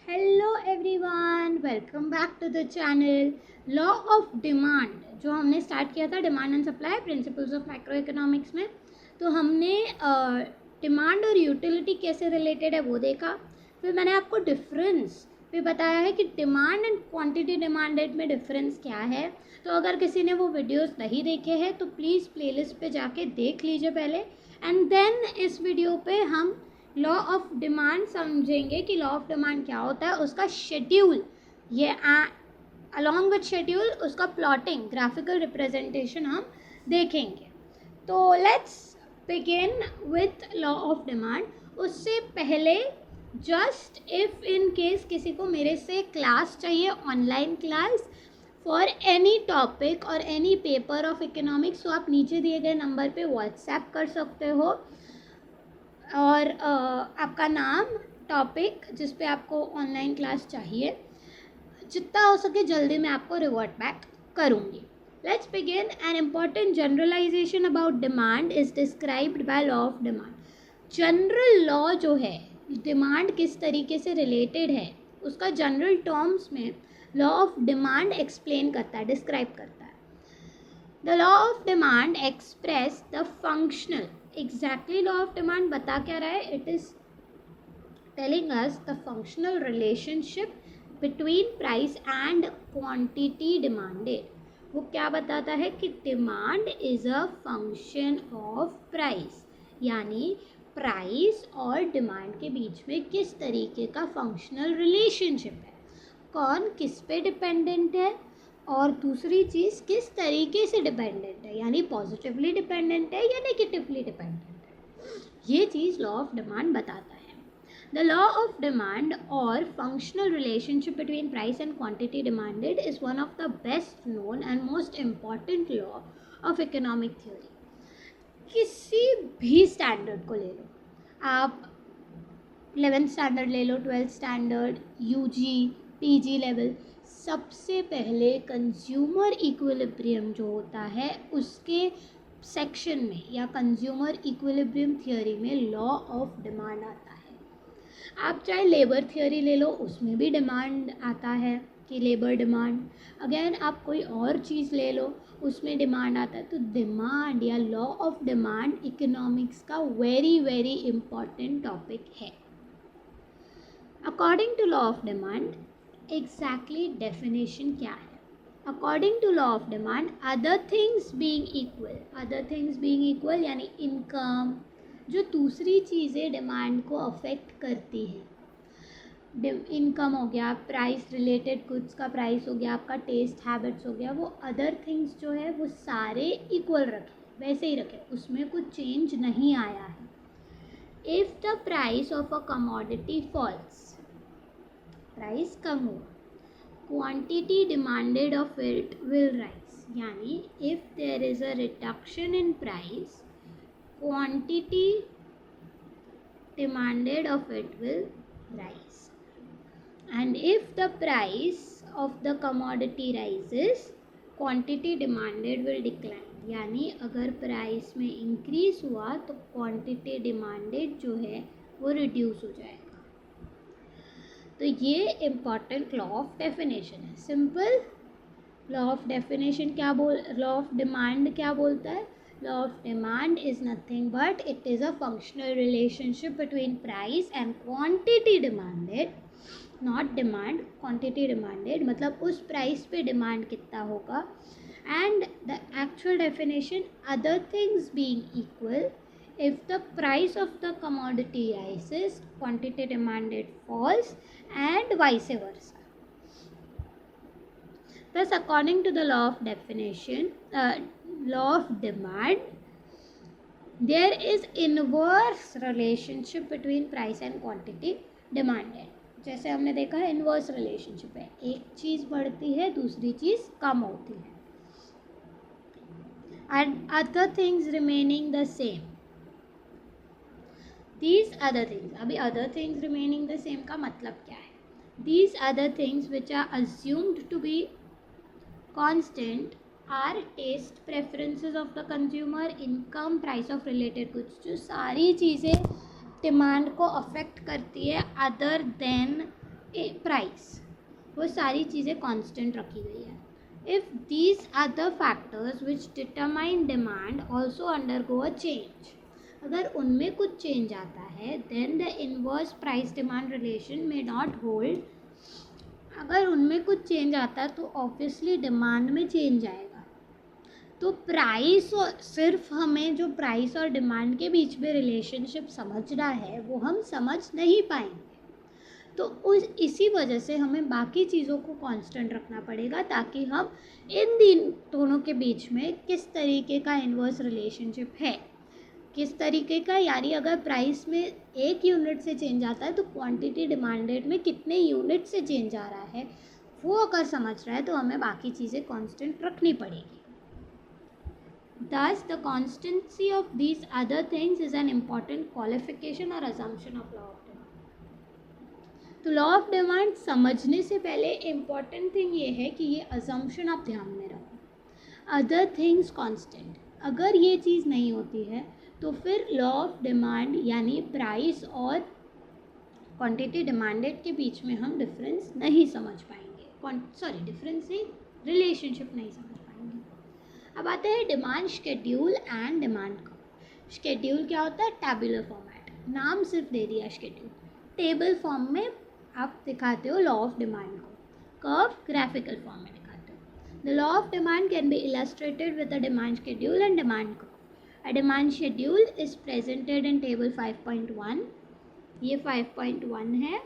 Hello everyone, welcome back to the channel. Law of demand जो हमने start किया था, demand and supply principles of micro economics में, तो हमने डिमांड और यूटिलिटी कैसे रिलेटेड है वो देखा। फिर मैंने आपको डिफरेंस भी बताया है कि डिमांड एंड क्वांटिटी डिमांडेड में डिफरेंस क्या है। तो अगर किसी ने वो वीडियोस नहीं देखे हैं तो प्लीज़ प्लेलिस्ट पे जाके देख लीजिए पहले, एंड देन इस वीडियो पे हम लॉ ऑफ डिमांड समझेंगे कि लॉ ऑफ डिमांड क्या होता है, उसका शेड्यूल, ये अलॉन्ग विथ शेड्यूल उसका प्लॉटिंग ग्राफिकल रिप्रेजेंटेशन हम देखेंगे। तो let's begin with law of demand. उससे पहले जस्ट इफ़ इन केस किसी को मेरे से क्लास चाहिए, online class for any topic और एनी पेपर ऑफ इकोनॉमिक्स, तो आप नीचे दिए गए नंबर पे व्हाट्सएप कर सकते हो और आपका नाम, टॉपिक जिस पे आपको ऑनलाइन क्लास चाहिए, जितना हो सके जल्दी मैं आपको रिवर्ट बैक करूँगी। Let's begin. An important generalization about demand is described by law of demand. General law जो है डिमांड किस तरीके से रिलेटेड है उसका जनरल टर्म्स में लॉ ऑफ डिमांड एक्सप्लेन करता है, डिस्क्राइब करता है। The law of demand express the functional, exactly law of demand बता क्या रहा है, it is telling us the functional relationship between price and quantity demanded. वो क्या बताता है कि demand is a function of price, यानी प्राइस और डिमांड के बीच में किस तरीके का फंक्शनल रिलेशनशिप है, कौन किस पे डिपेंडेंट है, और दूसरी चीज़ किस तरीके से डिपेंडेंट है, यानी पॉजिटिवली डिपेंडेंट है या नेगेटिवली डिपेंडेंट है। ये चीज़ लॉ ऑफ डिमांड बताता है। द लॉ ऑफ डिमांड और functional relationship between price and quantity demanded is one of the best known and most important law of economic theory. किसी भी standard को ले लो आप, 11th स्टैंडर्ड ले लो, 12th standard, UG, PG level, सबसे पहले कंज्यूमर इक्विलिब्रियम जो होता है उसके सेक्शन में या कंज्यूमर इक्विलिब्रियम थियोरी में लॉ ऑफ डिमांड आता है। आप चाहे लेबर थियोरी ले लो, उसमें भी डिमांड आता है कि लेबर डिमांड, अगेन आप कोई और चीज़ ले लो उसमें डिमांड आता है। तो डिमांड या लॉ ऑफ डिमांड इकोनॉमिक्स का वेरी वेरी इम्पॉर्टेंट टॉपिक है। According to law of demand exactly definition क्या है? According to law of demand, other things being equal, other things being equal यानी इनकम, जो दूसरी चीज़ें डिमांड को अफेक्ट करती हैं, इनकम हो गया, प्राइस रिलेटेड गुड्स का प्राइस हो गया, आपका टेस्ट हैबिट्स हो गया, वो अदर थिंग्स जो है वो सारे इक्वल रखें, वैसे ही रखें, उसमें कुछ चेंज नहीं आया है। If the price of a commodity falls, price कम हुआ, quantity demanded of it will rise, यानी if there is a reduction in price, quantity demanded of it will rise, and if the price of the commodity rises, quantity demanded will decline, यानी अगर price में increase हुआ तो quantity demanded जो है वो reduce हो जाएगा। तो ये इम्पॉर्टेंट लॉ ऑफ डेफिनेशन है। सिंपल लॉ ऑफ डेफिनेशन क्या लॉ ऑफ डिमांड क्या बोलता है? Law of demand is nothing but it is a functional relationship between price and quantity demanded, not demand, quantity demanded, मतलब उस price पे demand कितना होगा। and the actual definition, other things being equal, if the price of the commodity rises, quantity demanded falls and vice versa. Thus, according to the law of definition, law of demand, there is inverse relationship between price and quantity demanded. जैसे हमने देखा है inverse relationship है, एक चीज़ बढ़ती है दूसरी चीज़ कम होती है, and other things remaining the same. These other things, अभी other things remaining the same का मतलब क्या है? These other things which are assumed to be constant are taste preferences of the consumer, income, price of related goods, जो सारी चीज़ें demand को affect करती है अदर देन प्राइस, वो सारी चीज़ें कांस्टेंट रखी गई है. If these other factors which determine demand also undergo a change, अगर उनमें कुछ चेंज आता है then the inverse price demand relation may not hold. अगर उनमें कुछ चेंज आता है तो ऑब्वियसली डिमांड में चेंज आएगा. तो प्राइस और सिर्फ हमें जो प्राइस और डिमांड के बीच में रिलेशनशिप समझना है वो हम समझ नहीं पाएंगे. तो इसी वजह से हमें बाकी चीज़ों को कांस्टेंट रखना पड़ेगा ताकि हम इन दोनों के बीच में किस तरीके का इन्वर्स रिलेशनशिप है, किस तरीके का, यानी अगर प्राइस में 1 यूनिट से चेंज आता है तो क्वांटिटी डिमांडेड में कितने यूनिट से चेंज आ रहा है, वो अगर समझ रहा है तो हमें बाकी चीज़ें कांस्टेंट रखनी पड़ेगी. Thus, the constancy of these other things is an important qualification or assumption of law of demand. तो लॉ ऑफ डिमांड समझने से पहले इम्पॉर्टेंट थिंग ये है कि ये अजम्पशन आप ध्यान में रखो. अदर थिंग्स कांस्टेंट, अगर ये चीज़ नहीं होती है तो फिर लॉ ऑफ डिमांड यानी प्राइस और क्वांटिटी डिमांडेड के बीच में हम डिफरेंस नहीं समझ पाएंगे, डिफरेंस से रिलेशनशिप नहीं समझ पाएंगे. अब आते हैं demand schedule and demand curve. Schedule क्या होता है? टैबुलर फॉर्मेट, नाम सिर्फ दे दिया शेड्यूल. टेबल फॉर्म में आप दिखाते हो लॉ ऑफ डिमांड को, कर्व ग्राफिकल फॉर्म में दिखाते हो. The law of demand can be illustrated with a demand schedule and demand curve. A demand schedule is presented in table 5.1. ये 5.1 है.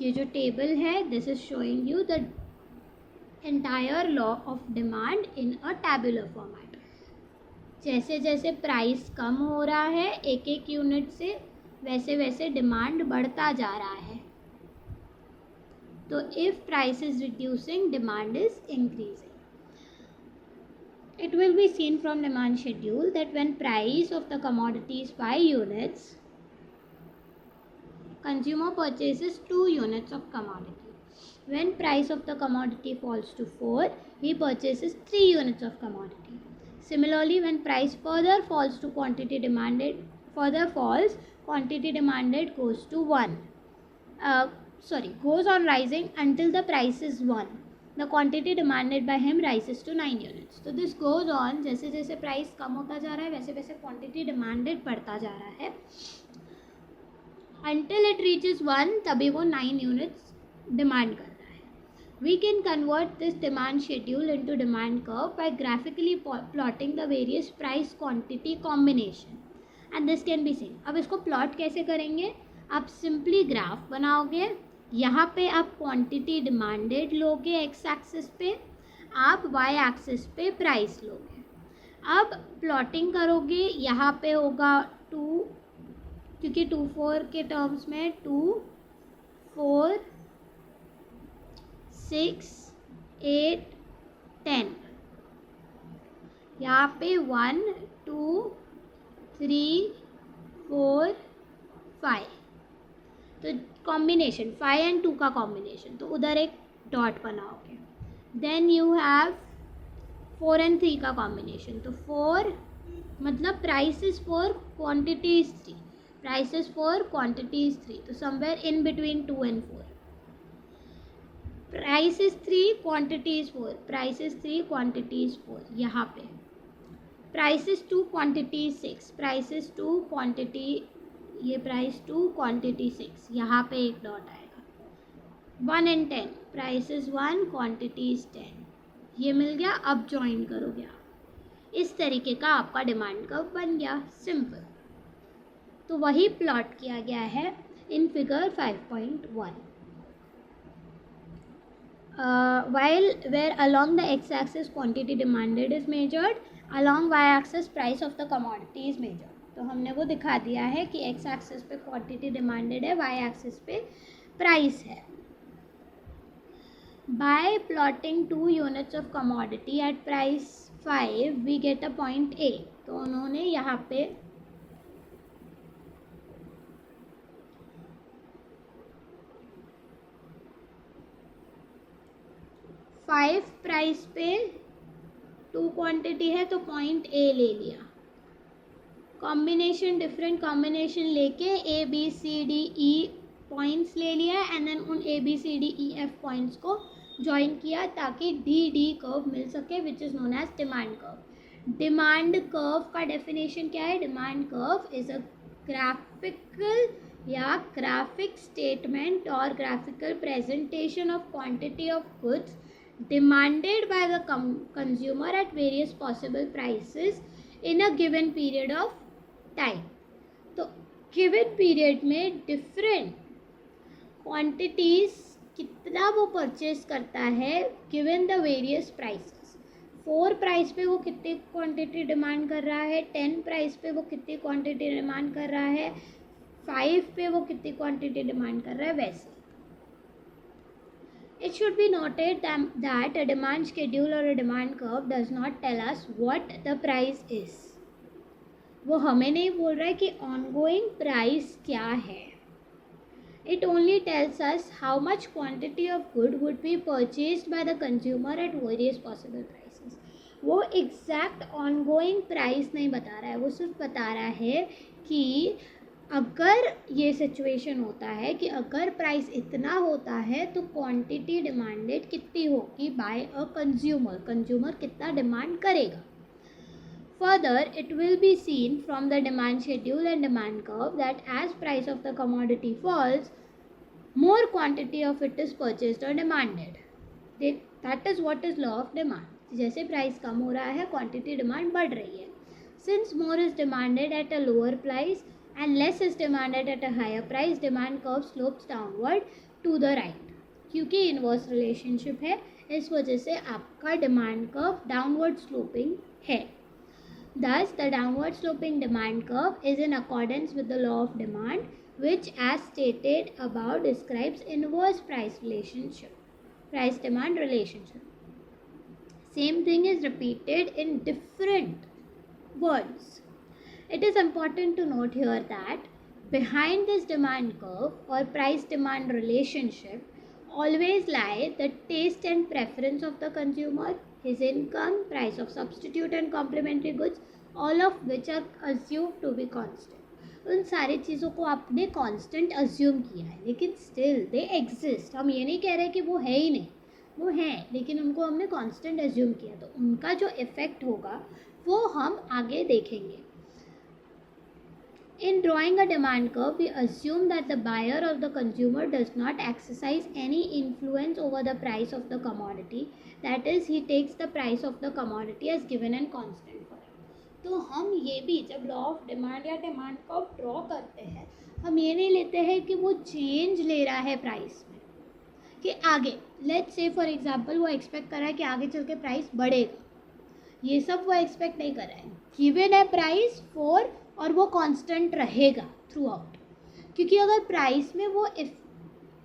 ये जो टेबल है this is showing you the entire law of demand in a tabular format. जैसे जैसे price कम हो रहा है एक एक यूनिट से, वैसे वैसे डिमांड बढ़ता जा रहा है. तो if price is reducing demand is increasing. It will be seen from demand schedule that when price of the commodity is 5 units, consumer purchases 2 units of commodity. When price of the commodity falls to 4, he purchases 3 units of commodity. Similarly, when price further falls, quantity demanded goes to 1. Goes on rising until the price is 1. The quantity demanded by him rises to 9 units. So this goes on, जैसे जैसे price कम होता जा रहा है वैसे वैसे quantity demanded बढ़ता जा रहा है until it reaches 1, तभी वो 9 यूनिट्स डिमांड कर. We can convert this demand schedule into demand curve by graphically plotting the various price quantity combination, and this can be seen. अब इसको प्लॉट कैसे करेंगे? आप सिंपली ग्राफ बनाओगे, यहाँ पे आप क्वांटिटी डिमांडेड लोगे एक्स एक्सिस पे, आप वाई एक्सिस पे प्राइस लोगे. अब प्लॉटिंग करोगे, यहाँ पे होगा 2, क्योंकि 2 4 के टर्म्स में 2 4 6 8 10, यहाँ पे 1 2 3 4 5, तो कॉम्बिनेशन 5 and 2 का कॉम्बिनेशन, तो उधर एक डॉट बनाओगे. देन यू हैव 4 and 3 का कॉम्बिनेशन, तो 4 मतलब price is 4 quantity is 3, price is 4 quantity is 3, तो somewhere in between 2 and 4. Price is 3 quantity is 4, price is 3 quantity is 4. यहाँ पे price is 2 quantity is 6, price is 2 quantity, ये price 2 quantity 6, यहाँ पे एक डॉट आएगा. 1 and 10, price is 1 quantity is 10, ये मिल गया. अब ज्वाइन करोगे आप, इस तरीके का आपका डिमांड कर्व बन गया. सिंपल. तो वही प्लॉट किया गया है in figure 5.1. Where along the x-axis quantity demanded is measured, along y-axis price of the commodity is measured. तो हमने वो दिखा दिया है कि x-axis पे quantity demanded है, y-axis पे price है. By plotting 2 units of commodity at price 5, we get a point A. तो उन्होंने यहाँ पे फाइव प्राइस पे 2 क्वांटिटी है तो पॉइंट ए ले लिया. कॉम्बिनेशन डिफरेंट कॉम्बिनेशन लेके A B C D E points ले लिया एंड देन उन ABCDEF पॉइंट्स को ज्वाइन किया ताकि DD कर्व मिल सके, which is known as demand curve. Demand curve का डेफिनेशन क्या है? Demand curve is a graphical या ग्राफिक स्टेटमेंट और graphical presentation of quantity of goods demanded by the consumer at various possible prices in a given period of time। तो given period में different quantities कितना वो purchase करता है given the various prices। 4 price पे वो कितनी क्वांटिटी डिमांड कर रहा है, 10 प्राइस पे वो कितनी क्वांटिटी डिमांड कर रहा है, 5 पे वो कितनी क्वांटिटी डिमांड कर रहा है, वैसे। It should be noted that a demand schedule or a demand curve does not tell us what the price is। वो हमें नहीं बोल रहा है कि ongoing price क्या है। It only tells us how much quantity of good would be purchased by the consumer at various possible prices। वो exact ongoing price नहीं बता रहा है, वो सिर्फ बता रहा है कि अगर ये सिचुएशन होता है कि अगर प्राइस इतना होता है तो क्वांटिटी डिमांडेड कितनी होगी बाय अ कंज्यूमर कितना डिमांड करेगा। Further it will be seen from the demand schedule and demand curve that as price of the commodity falls more quantity of it is purchased or demanded। that is what is law of demand। जैसे price कम हो रहा है quantity demand बढ़ रही है। since more is demanded at a lower price and less is demanded at a higher price, demand curve slopes downward to the right। क्योंकि inverse relationship है इस वजह से आपका डिमांड कर्व डाउनवर्ड स्लोपिंग है। Thus the downward sloping demand curve is in accordance with the law of demand, which as stated above describes inverse price demand relationship। Same thing is repeated in different words। It is important to note here that behind this demand curve or price demand relationship always lie the taste and preference of the consumer, his income, price of substitute and complementary goods, all of which are assumed to be constant। उन सारी चीज़ों को आपने constant assume किया है, लेकिन still they exist. हम ये नहीं कह रहे कि वो है ही नहीं, वो हैं, लेकिन उनको हमने कांस्टेंट अज्यूम किया, तो उनका जो इफेक्ट होगा वो हम आगे देखेंगे। In drawing a demand curve, we assume that the buyer or the consumer does not exercise any influence over the price of the commodity, that is, he takes the price of the commodity as given and constant for him। तो हम ये भी जब law of demand या demand curve draw करते हैं, हम ये नहीं लेते हैं कि वो चेंज ले रहा है प्राइस में, कि आगे लेट्स से फॉर एग्जांपल वो एक्सपेक्ट कर रहा है कि आगे चल के प्राइस बढ़ेगा, ये सब वो एक्सपेक्ट नहीं कर रहा है। गिवन है प्राइस 4 और वो कांस्टेंट रहेगा थ्रू आउट, क्योंकि अगर प्राइस में वो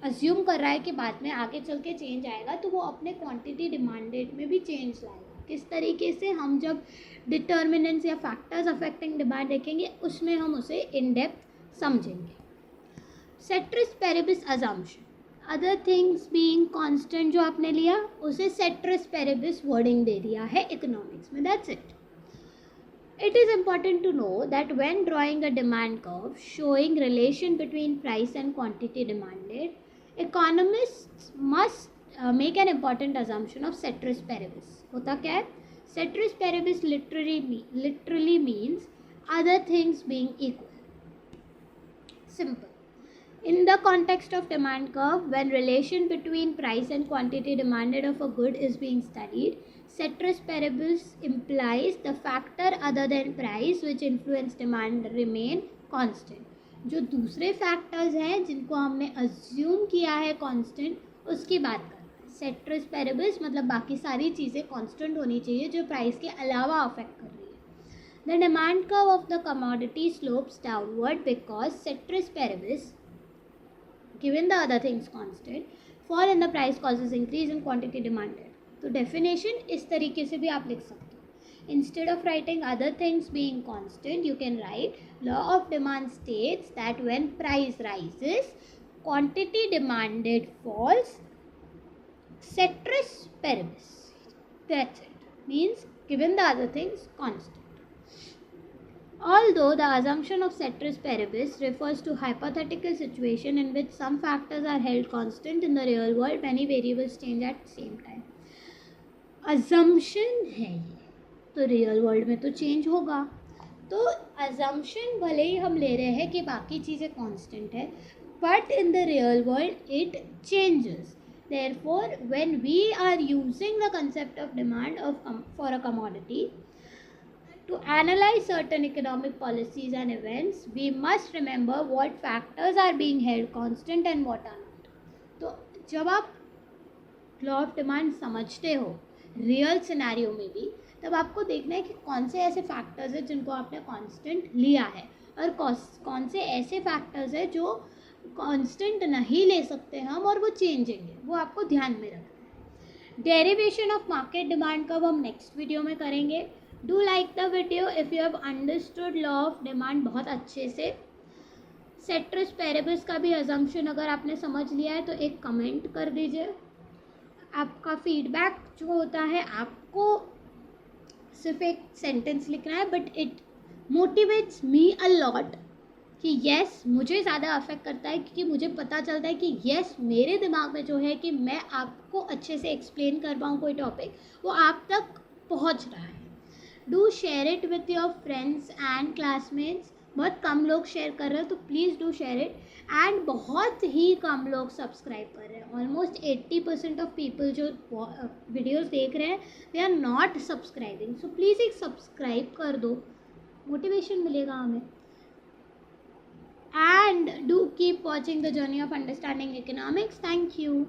अज्यूम कर रहा है कि बाद में आगे चल के चेंज आएगा, तो वो अपने क्वांटिटी डिमांडेड में भी चेंज लाएगा। किस तरीके से, हम जब डिटर्मिनेंट्स या फैक्टर्स अफेक्टिंग डिमांड देखेंगे उसमें हम उसे इन डेप्थ समझेंगे। Ceteris paribus assumption, other things being constant जो आपने लिया उसे सेट्रिस पेरिबिस वर्डिंग दे दिया है इकोनॉमिक्स में, that's it. It is important to know that when drawing a demand curve showing relation between price and quantity demanded, economists must make an important assumption of ceteris paribus। होता क्या है? Ceteris paribus literally means other things being equal। Simple। In the context of demand curve, when relation between price and quantity demanded of a good is being studied, ceteris paribus implies the factor other than price which influence demand remain constant। जो दूसरे factors हैं जिनको हमने assume किया है constant, उसकी बात कर रहे हैं। ceteris paribus मतलब बाकी सारी चीज़ें कांस्टेंट होनी चाहिए जो प्राइस के अलावा अफेक्ट कर रही है। The demand curve of the commodity slopes downward because ceteris paribus, given the other things constant, fall in the price causes increase in quantity demanded। तो डेफिनेशन इस तरीके से भी आप लिख सकते हो। Instead of writing other things being constant, you can write law of demand states that when price rises quantity demanded falls, ceteris paribus, that's it, means given the other things constant। Although the assumption of ceteris paribus refers to hypothetical situation in which some factors are held constant in the real world, many variables change at the same time. assumption है ये, तो real world में तो change होगा. तो assumption भले ही हम ले रहे हैं कि बाकी चीज़ें constant है, but in the real world it changes. Therefore, when we are using the concept of demand for a commodity, to analyze certain economic policies and events, we must remember what factors are being held constant and what are not. तो जब आप law of demand समझते हो real scenario में भी, तब आपको देखना है कि कौन से ऐसे फैक्टर्स हैं जिनको आपने कांस्टेंट लिया है और कौन से ऐसे फैक्टर्स हैं जो कांस्टेंट नहीं ले सकते हम और वो चेंजिंग है, वो आपको ध्यान में रखना है. डेरिवेशन ऑफ मार्केट डिमांड का हम नेक्स्ट वीडियो में करेंगे. Do like the video if you have understood law of demand बहुत अच्छे से. सेट्रस पेरेबिस का भी अजम्पशन अगर आपने समझ लिया है तो एक कमेंट कर दीजिए. आपका फीडबैक जो होता है, आपको सिर्फ एक सेंटेंस लिखना है, but it motivates me a lot कि येस मुझे ज़्यादा अफेक्ट करता है, क्योंकि मुझे पता चलता है कि येस मेरे दिमाग में जो है कि मैं आपको अच्छे से एक्सप्लेन कर पाऊँ कोई टॉपिक, वो आप तक पहुँच रहा है. Do share it with your friends and classmates. बहुत कम लोग शेयर कर रहे हैं, तो please do share it. And बहुत ही कम लोग सब्सक्राइब कर रहे हैं. ऑलमोस्ट 80% ऑफ पीपल जो वीडियोस देख रहे हैं, they are not subscribing. So please एक सब्सक्राइब कर दो, मोटिवेशन मिलेगा हमें. And do keep watching the journey of understanding economics. Thank you.